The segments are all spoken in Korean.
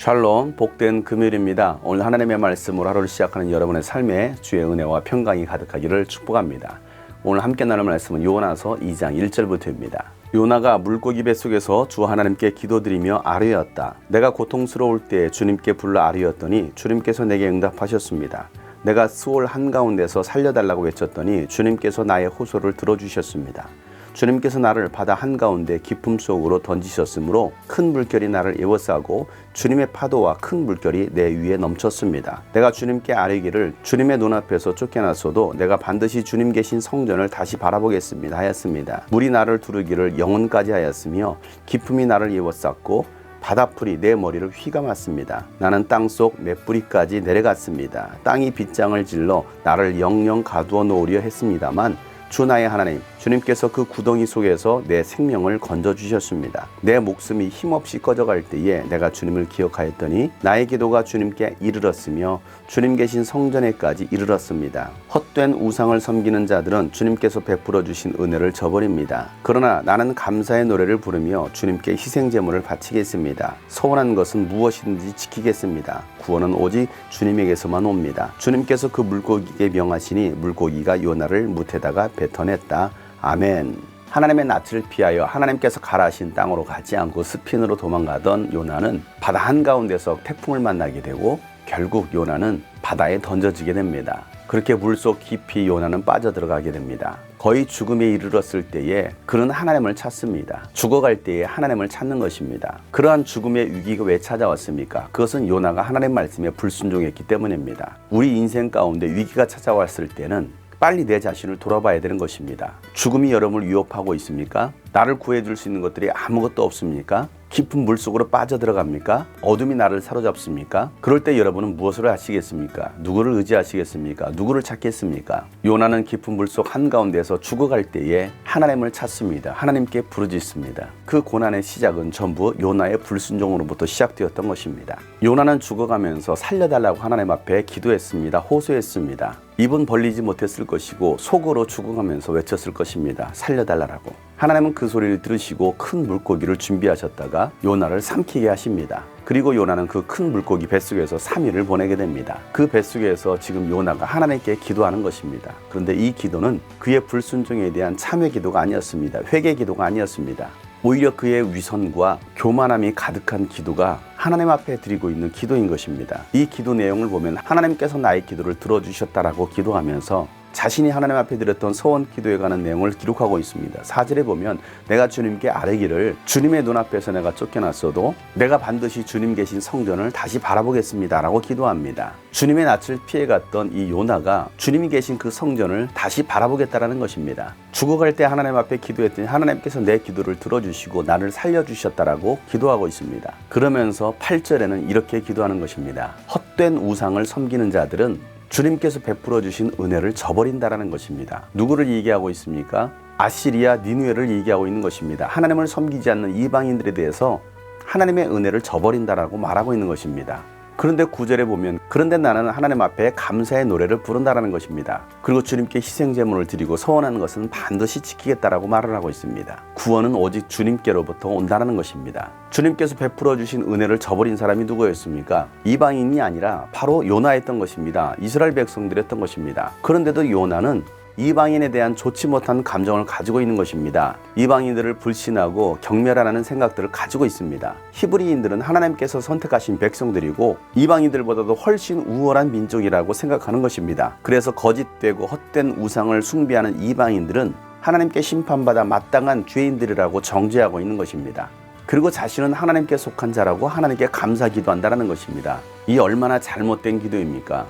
샬롬, 복된 금요일입니다. 오늘 하나님의 말씀으로 하루를 시작하는 여러분의 삶에 주의 은혜와 평강이 가득하기를 축복합니다. 오늘 함께 나눌 말씀은 요나서 2장 1절부터입니다. 요나가 물고기 뱃속에서 주 하나님께 기도드리며 아뢰었다. 내가 고통스러울 때 주님께 불러 아뢰었더니 주님께서 내게 응답하셨습니다. 내가 수월 한가운데서 살려달라고 외쳤더니 주님께서 나의 호소를 들어주셨습니다. 주님께서 나를 바다 한가운데 깊음 속으로 던지셨으므로 큰 물결이 나를 에워싸고 주님의 파도와 큰 물결이 내 위에 넘쳤습니다. 내가 주님께 아뢰기를 주님의 눈앞에서 쫓겨났어도 내가 반드시 주님 계신 성전을 다시 바라보겠습니다 하였습니다. 물이 나를 두르기를 영혼까지 하였으며 깊음이 나를 에워쌌고 바다풀이 내 머리를 휘감았습니다. 나는 땅속 맷뿌리까지 내려갔습니다. 땅이 빗장을 질러 나를 영영 가두어 놓으려 했습니다만 주 나의 하나님, 주님께서 그 구덩이 속에서 내 생명을 건져주셨습니다. 내 목숨이 힘없이 꺼져갈 때에 내가 주님을 기억하였더니 나의 기도가 주님께 이르렀으며 주님 계신 성전에까지 이르렀습니다. 헛된 우상을 섬기는 자들은 주님께서 베풀어 주신 은혜를 저버립니다. 그러나 나는 감사의 노래를 부르며 주님께 희생제물을 바치겠습니다. 서원한 것은 무엇이든지 지키겠습니다. 구원은 오직 주님에게서만 옵니다. 주님께서 그 물고기에게 명하시니 물고기가 요나를 뭇에다가 뱉어냈다. 아멘. 하나님의 낯을 피하여 하나님께서 가라하신 땅으로 가지 않고 스핀으로 도망가던 요나는 바다 한가운데서 태풍을 만나게 되고 결국 요나는 바다에 던져지게 됩니다. 그렇게 물속 깊이 요나는 빠져들어가게 됩니다. 거의 죽음에 이르렀을 때에 그는 하나님을 찾습니다. 죽어갈 때에 하나님을 찾는 것입니다. 그러한 죽음의 위기가 왜 찾아왔습니까? 그것은 요나가 하나님 말씀에 불순종했기 때문입니다. 우리 인생 가운데 위기가 찾아왔을 때는 빨리 내 자신을 돌아봐야 되는 것입니다. 죽음이 여러분을 위협하고 있습니까? 나를 구해줄 수 있는 것들이 아무것도 없습니까? 깊은 물속으로 빠져들어갑니까? 어둠이 나를 사로잡습니까? 그럴 때 여러분은 무엇을 하시겠습니까? 누구를 의지하시겠습니까? 누구를 찾겠습니까? 요나는 깊은 물속 한가운데서 죽어갈 때에 하나님을 찾습니다. 하나님께 부르짖습니다. 그 고난의 시작은 전부 요나의 불순종으로부터 시작되었던 것입니다. 요나는 죽어가면서 살려달라고 하나님 앞에 기도했습니다. 호소했습니다. 입은 벌리지 못했을 것이고 속으로 죽어가면서 외쳤을 것입니다. 살려달라고. 하나님은 그 소리를 들으시고 큰 물고기를 준비하셨다가 요나를 삼키게 하십니다. 그리고 요나는 그 큰 물고기 뱃속에서 3일을 보내게 됩니다. 그 뱃속에서 지금 요나가 하나님께 기도하는 것입니다. 그런데 이 기도는 그의 불순종에 대한 참회 기도가 아니었습니다. 회개 기도가 아니었습니다. 오히려 그의 위선과 교만함이 가득한 기도가 하나님 앞에 드리고 있는 기도인 것입니다. 이 기도 내용을 보면 하나님께서 나의 기도를 들어주셨다라고 기도하면서 자신이 하나님 앞에 드렸던 서원 기도에 관한 내용을 기록하고 있습니다. 4절에 보면 내가 주님께 아뢰기를 주님의 눈앞에서 내가 쫓겨났어도 내가 반드시 주님 계신 성전을 다시 바라보겠습니다 라고 기도합니다. 주님의 낯을 피해갔던 이 요나가 주님이 계신 그 성전을 다시 바라보겠다라는 것입니다. 죽어갈 때 하나님 앞에 기도했더니 하나님께서 내 기도를 들어주시고 나를 살려주셨다라고 기도하고 있습니다. 그러면서 8절에는 이렇게 기도하는 것입니다. 헛된 우상을 섬기는 자들은 주님께서 베풀어 주신 은혜를 저버린다라는 것입니다. 누구를 얘기하고 있습니까? 아시리아 니느웨를 얘기하고 있는 것입니다. 하나님을 섬기지 않는 이방인들에 대해서 하나님의 은혜를 저버린다라고 말하고 있는 것입니다. 그런데 9절에 보면 그런데 나는 하나님 앞에 감사의 노래를 부른다라는 것입니다. 그리고 주님께 희생제물을 드리고 서원하는 것은 반드시 지키겠다라고 말을 하고 있습니다. 구원은 오직 주님께로부터 온다는 것입니다. 주님께서 베풀어 주신 은혜를 저버린 사람이 누구였습니까? 이방인이 아니라 바로 요나였던 것입니다. 이스라엘 백성들이었던 것입니다. 그런데도 요나는 이방인에 대한 좋지 못한 감정을 가지고 있는 것입니다. 이방인들을 불신하고 경멸하라는 생각들을 가지고 있습니다. 히브리인들은 하나님께서 선택하신 백성들이고 이방인들보다도 훨씬 우월한 민족이라고 생각하는 것입니다. 그래서 거짓되고 헛된 우상을 숭배하는 이방인들은 하나님께 심판받아 마땅한 죄인들이라고 정죄하고 있는 것입니다. 그리고 자신은 하나님께 속한 자라고 하나님께 감사 기도한다는 것입니다. 이 얼마나 잘못된 기도입니까?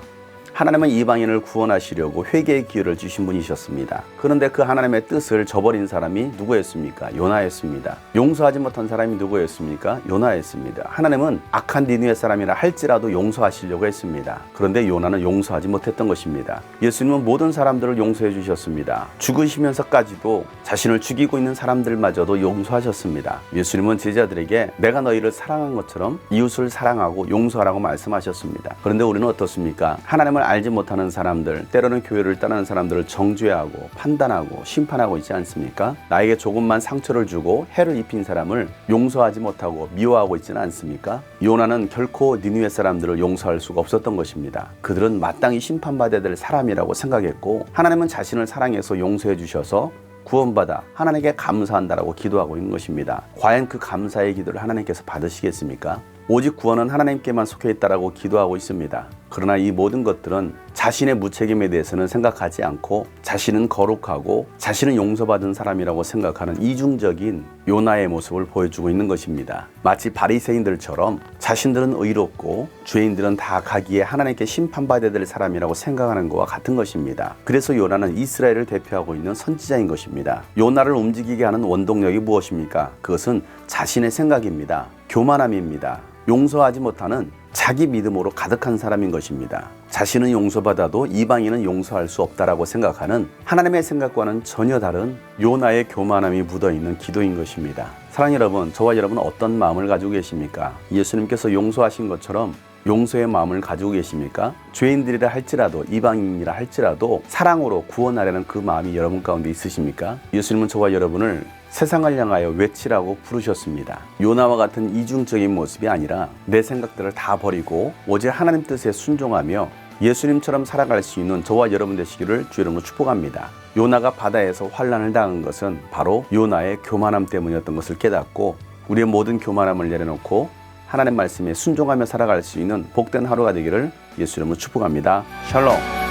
하나님은 이방인을 구원하시려고 회개의 기회를 주신 분이셨습니다. 그런데 그 하나님의 뜻을 저버린 사람이 누구였습니까? 요나였습니다. 용서하지 못한 사람이 누구였습니까? 요나였습니다. 하나님은 악한 니느웨 사람이라 할지라도 용서하시려고 했습니다. 그런데 요나는 용서하지 못했던 것입니다. 예수님은 모든 사람들을 용서해 주셨습니다. 죽으시면서까지도 자신을 죽이고 있는 사람들마저도 용서하셨습니다. 예수님은 제자들에게 내가 너희를 사랑한 것처럼 이웃을 사랑하고 용서하라고 말씀하셨습니다. 그런데 우리는 어떻습니까? 하나님을 하나님을 알지 못하는 사람들, 때로는 교회를 떠나는 사람들을 정죄하고 판단하고 심판하고 있지 않습니까? 나에게 조금만 상처를 주고 해를 입힌 사람을 용서하지 못하고 미워하고 있지는 않습니까? 요나는 결코 니느웨 사람들을 용서할 수가 없었던 것입니다. 그들은 마땅히 심판받아야 될 사람이라고 생각했고, 하나님은 자신을 사랑해서 용서해 주셔서 구원받아 하나님께 감사한다라고 기도하고 있는 것입니다. 과연 그 감사의 기도를 하나님께서 받으시겠습니까? 오직 구원은 하나님께만 속해 있다라고 기도하고 있습니다. 그러나 이 모든 것들은 자신의 무책임에 대해서는 생각하지 않고 자신은 거룩하고 자신은 용서받은 사람이라고 생각하는 이중적인 요나의 모습을 보여주고 있는 것입니다. 마치 바리새인들처럼 자신들은 의롭고 죄인들은 다 가기에 하나님께 심판받아야 될 사람이라고 생각하는 것과 같은 것입니다. 그래서 요나는 이스라엘을 대표하고 있는 선지자인 것입니다. 요나를 움직이게 하는 원동력이 무엇입니까? 그것은 자신의 생각입니다. 교만함입니다. 용서하지 못하는 자기 믿음으로 가득한 사람인 것입니다. 자신은 용서받아도 이방인은 용서할 수 없다라고 생각하는 하나님의 생각과는 전혀 다른 요나의 교만함이 묻어있는 기도인 것입니다. 사랑하는 여러분, 저와 여러분은 어떤 마음을 가지고 계십니까? 예수님께서 용서하신 것처럼 용서의 마음을 가지고 계십니까? 죄인들이라 할지라도, 이방인이라 할지라도 사랑으로 구원하려는 그 마음이 여러분 가운데 있으십니까? 예수님은 저와 여러분을 세상을 향하여 외치라고 부르셨습니다. 요나와 같은 이중적인 모습이 아니라 내 생각들을 다 버리고 오직 하나님 뜻에 순종하며 예수님처럼 살아갈 수 있는 저와 여러분 되시기를 주 이름으로 축복합니다. 요나가 바다에서 환난을 당한 것은 바로 요나의 교만함 때문이었던 것을 깨닫고 우리의 모든 교만함을 내려놓고 하나님 말씀에 순종하며 살아갈 수 있는 복된 하루가 되기를 예수 이름으로 축복합니다. 샬롬.